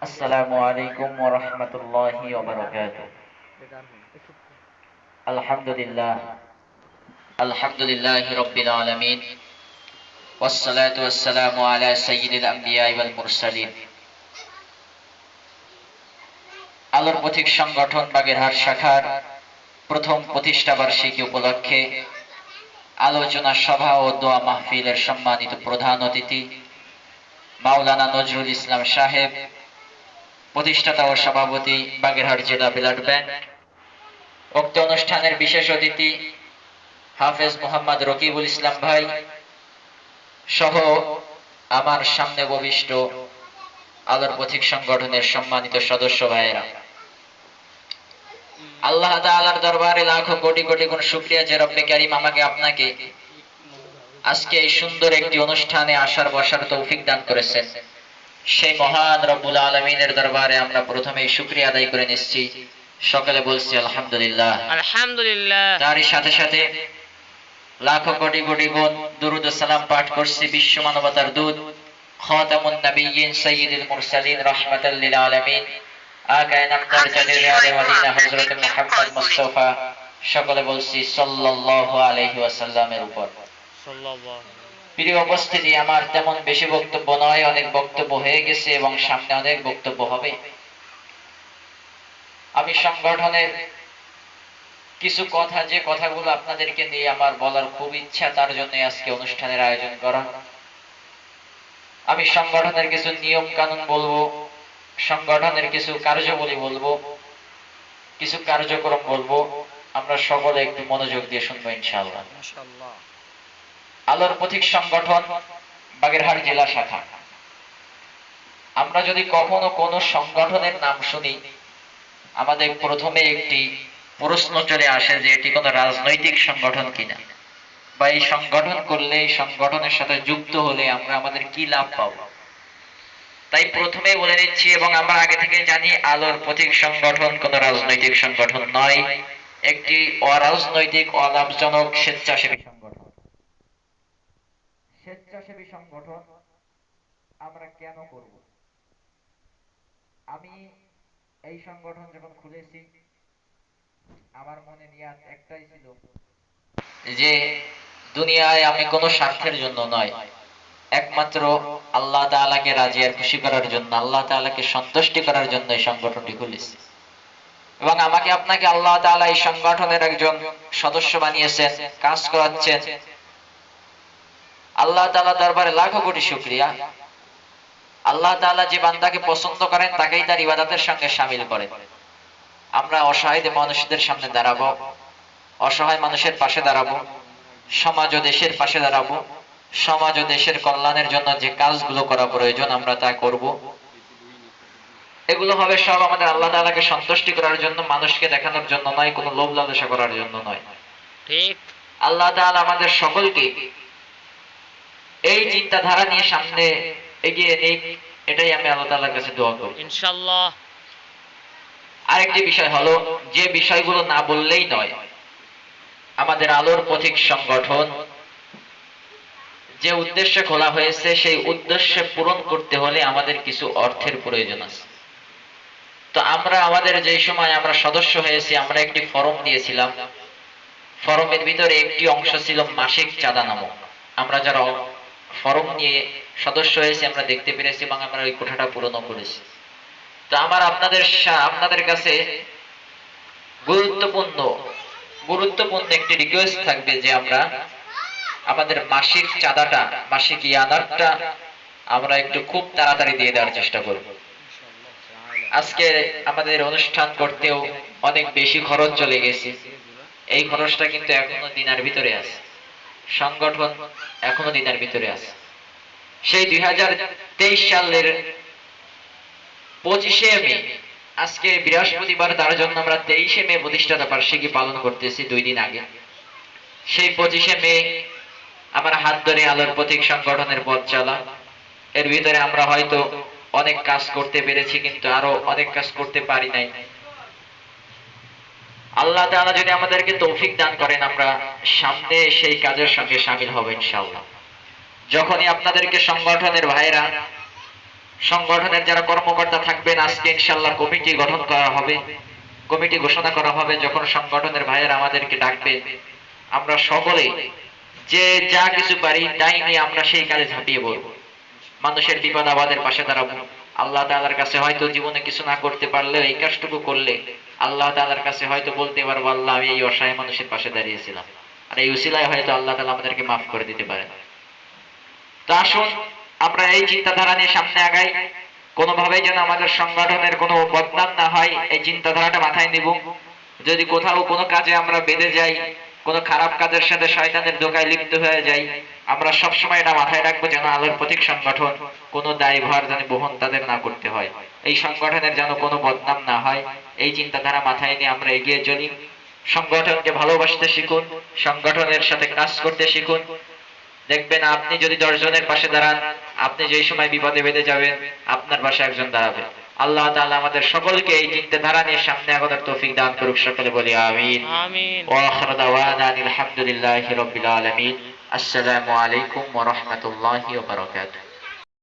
আসসালামু আলাইকুম ওয়া রাহমাতুল্লাহি ওয়া বারাকাতুহু। আলহামদুলিল্লাহ আলহামদুলিল্লাহি রাব্বিল আলামিন ওয়াসসালাতু ওয়াসসালামু আলা সাইয়্যিদিল আমবিয়া ওয়াল মুরসালিন। আলোর পথিক সংগঠন বাগেরহাট শাখার প্রথম প্রতিষ্ঠা বার্ষিকী উপলক্ষে আলোচনা সভা ও দোয়া মাহফিলের সম্মানিত প্রধান অতিথি মাওলানা নজরুল ইসলাম সাহেব, প্রতিষ্ঠাতা ও সভাপতি বাগেরহাট জেলা ব্লাড ব্যাংক। উক্ত অনুষ্ঠানের বিশেষ অতিথি হাফেজ মোহাম্মদ রকিবুল ইসলাম ভাই সহ আমার সামনে উপবিষ্ট আলোর পথিক সংগঠনের সম্মানিত সদস্য ভাইয়েরা, আল্লাহ তাআলার দরবারে লাখো কোটি কোটি গুণ শুকরিয়া যে রব্বে কারীম আমাকে আপনাকে আজকে এই সুন্দর একটি অনুষ্ঠানে আসার বসার তৌফিক দান করেছেন। সেই মহান রব্বুল আলামিনের দরবারে আমরা প্রথমেই শুকরিয়া আদায় করে নিচ্ছি। সকলে বলছি আলহামদুলিল্লাহ আলহামদুলিল্লাহ। তারই সাথে সাথে লাখো কোটি কোটি গুণ দুরূদ ও সালাম পাঠ করছি বিশ্ব মানবতার দূত খাতামুন নবিয়্যিন সাইয়্যিদুল মুরসালিন রাহমাতাল লিল আলামিন আকায়ে নামদার জালিল আলে মদিনা হযরত মুহাম্মদ মুস্তাফা, সকলে বলছি সাল্লাল্লাহু আলাইহি ওয়াসাল্লামের উপর। প্রিয় উপস্থিতি, আমার তেমন বেশি বক্তব্য নয়, অনেক বক্তব্য হয়ে গেছে এবং সামনে অনেক বক্তব্য হবে। আমি সংগঠনের কিছু কথা, যে কথাগুলো আপনাদেরকে নিয়ে আমার বলার খুব ইচ্ছা, তার জন্য আজকে অনুষ্ঠানের আয়োজন করা। আমি সংগঠনের কিছু নিয়ম কানুন বলবো, সংগঠনের কিছু কার্যাবলী বলবো, কিছু কার্যক্রম বলবো। আমরা সকলে একটু মনোযোগ দিয়ে শুনবো ইনশাআল্লাহ। আলোর পথিক সংগঠন বাগেরহাট জেলা শাখা। আমরা যদি কখনো কোনো সংগঠনের নাম শুনি, আমাদের প্রথমে একটি প্রশ্ন চলে আসে যে এটি কোনো রাজনৈতিক সংগঠন কিনা, বা এই সংগঠন করলে, এই সংগঠনের সাথে যুক্ত হলে আমরা আমাদের কি লাভ পাবো। তাই প্রথমে বলে নিচ্ছি, এবং আমরা আগে থেকে জানি, আলোর পথিক সংগঠন কোনো রাজনৈতিক সংগঠন নয়, একটি অরাজনৈতিক অলাভজনক স্বেচ্ছাসেবী সংগঠন। স্বেচ্ছাসেবী সংগঠন আমরা কেন করব? আমি এই সংগঠন যখন খুলেছি, আমার মনে নিয়াত একটাই ছিল যে দুনিয়ায় আমি কোনো স্বার্থের জন্য নয়, একমাত্র আল্লাহ তাআলাকে রাজি আর খুশি করার জন্য, আল্লাহ তাআলাকে সন্তুষ্টি করার জন্য এই সংগঠনটি খুলেছি। এবং আমাকে আপনাকে আল্লাহ তাআলা এই সংগঠনের একজন সদস্য বানিয়েছেন, কাজ করাচ্ছেন। আল্লাহ তাআলা দরবারে লাখো কোটি শুকরিয়া। আল্লাহ তাআলা যে বান্দাকে পছন্দ করেন তাকেই তার ইবাদতের সঙ্গে শামিল করেন। আমরা অসহায় মানুষদের সামনে দাঁড়াবো, অসহায় মানুষের পাশে দাঁড়াবো, সমাজ ও দেশের পাশে দাঁড়াবো। সমাজ ও দেশের কল্যাণের জন্য যে কাজগুলো করা প্রয়োজন আমরা তা করব। এগুলো হবে সব আমাদের আল্লাহ তাআলাকে সন্তুষ্টি করার জন্য, মানুষকে দেখানোর জন্য নয়, কোনো লোভ লালসা করার জন্য নয়। ঠিক। আল্লাহ তাআলা আমাদের সকলকে এই চিন্তাধারা নিয়ে সামনে এগিয়ে নিক, এটাই আমি আল্লাহ তাআলার কাছে দোয়া করি ইনশাআল্লাহ। আরেকটি বিষয় হলো, যে বিষয়গুলো না বললেই নয়, আমাদের আলোর পথিক সংগঠন যে উদ্দেশ্যে খোলা হয়েছে, সেই উদ্দেশ্য পূরণ করতে হলে আমাদের কিছু অর্থের প্রয়োজন আছে। তো আমরা আমাদের যে সময় আমরা সদস্য হয়েছি, আমরা একটি ফরম দিয়েছিলাম। ফরমের ভিতরে একটি অংশ ছিল মাসিক চাঁদা নামক। আমরা যারা ফরম নিয়ে সদস্য হয়েছি আমরা দেখতে পেরেছি এবং আমরা ওই কোঠাটা পূরণ করেছি। তো আমার আপনাদের কাছে গুরুত্বপূর্ণ একটি রিকোয়েস্ট থাকবে যে আমরা আমাদের মাসিক চাঁদাটা, মাসিক ইয়াদারটা আমরা একটু খুব তাড়াতাড়ি দিয়ে দেওয়ার চেষ্টা করব। আজকে আমাদের অনুষ্ঠান করতেও অনেক বেশি খরচ চলে গেছে। এই খরচটা কিন্তু এখনো দিনের ভিতরে আছে, সংগঠন এখনো দিনের ভিতরে আছে। সেই 2023 সালের 25শে মে, আজকে বৃহস্পতিবার, তার জন্য আমরা 23শে মে প্রতিষ্ঠাতা বার্ষিকী পালন করতেছি 2 দিন আগে। সেই 25শে মে আমার হাত ধরে আলোর পথিক সংগঠনের পথ চলা। এর ভিতরে আমরা হয়তো অনেক কাজ করতে পেরেছি, কিন্তু আরো অনেক কাজ করতে পারি নাই। আল্লাহ তাআলা যদি আমাদেরকে তৌফিক দান করেন, আমরা সামনে সেই কাজের সঙ্গে শামিল হব ইনশাআল্লাহ। যখনই আপনাদেরকে সংগঠনের ভাইরা সংগঠনের যারা কর্মকর্তা থাকবেন, আজকে ইনশাআল্লাহ কমিটি গঠন করা হবে, কমিটি ঘোষণা করা হবে। যখন সংগঠনের ভাইয়েরা আমাদেরকে ডাকবে, আমরা সকলে যে যা কিছু পারি তাই নিয়ে আমরা সেই কাজে ঝাঁপিয়ে পড়ব। মানুষের বিপদ আপদের পাশে দাঁড়াবো। আল্লাহ তাআলার কাছে হয়তো জীবনে কিছু না করতে পারলেও এই কাজটুকু করলে আল্লাহ তাআলার কাছে হয়তো বলতে পারবো, আল্লাহ আমি এই অসহায় মানুষের পাশে দাঁড়িয়েছিলাম, আর এই উসিলায় হয়তো আল্লাহ তাআলা আমাদেরকে মাফ করে দিতে পারেন। তো আসুন আমরা এই চিন্তাধারা নিয়ে সামনে আগাই। কোনোভাবেই যেন আমাদের সংগঠনের কোনো বদনাম না হয়, এই চিন্তাধারাটা মাথায় নিব। যদি কোথাও কোনো কাজে আমরা বেঁধে যাই, কোনো খারাপ কাজের সাথে শয়তানের ধোঁকায় লিপ্ত হয়ে যাই, আমরা সবসময় এটা মাথায় রাখবো যেন আলোর প্রতীক সংগঠন কোনো দায়ভার যেন বহন তাদের না করতে হয়, এই সংগঠনের যেন কোনো বদনাম না হয়। এই চিন্তাধারা মাথায় নিয়ে আমরা এগিয়ে চলি। সংগঠনকে ভালোবাসতে শিখুন, সংগঠনের সাথে কাজ করতে শিখুন। দেখবেন আপনি যদি 10 জনের পাশে দাঁড়ান, আপনি যেই সময় বিপদে বেঁধে যাবেন আপনার পাশে একজন দাঁড়াবে। আল্লাহ তাআলা আমাদের সকলকে এই চিন্তাধারা নিয়ে সামনে আগানোর তৌফিক দান করুক। সকলে বলি আমিন। আমিন। ওয়া আখিরু দাওয়ানা আলহামদুলিল্লাহি রাব্বিল আলামিন। আসসালামু আলাইকুম ওয়া রাহমাতুল্লাহি ওয়া বারাকাতুহু।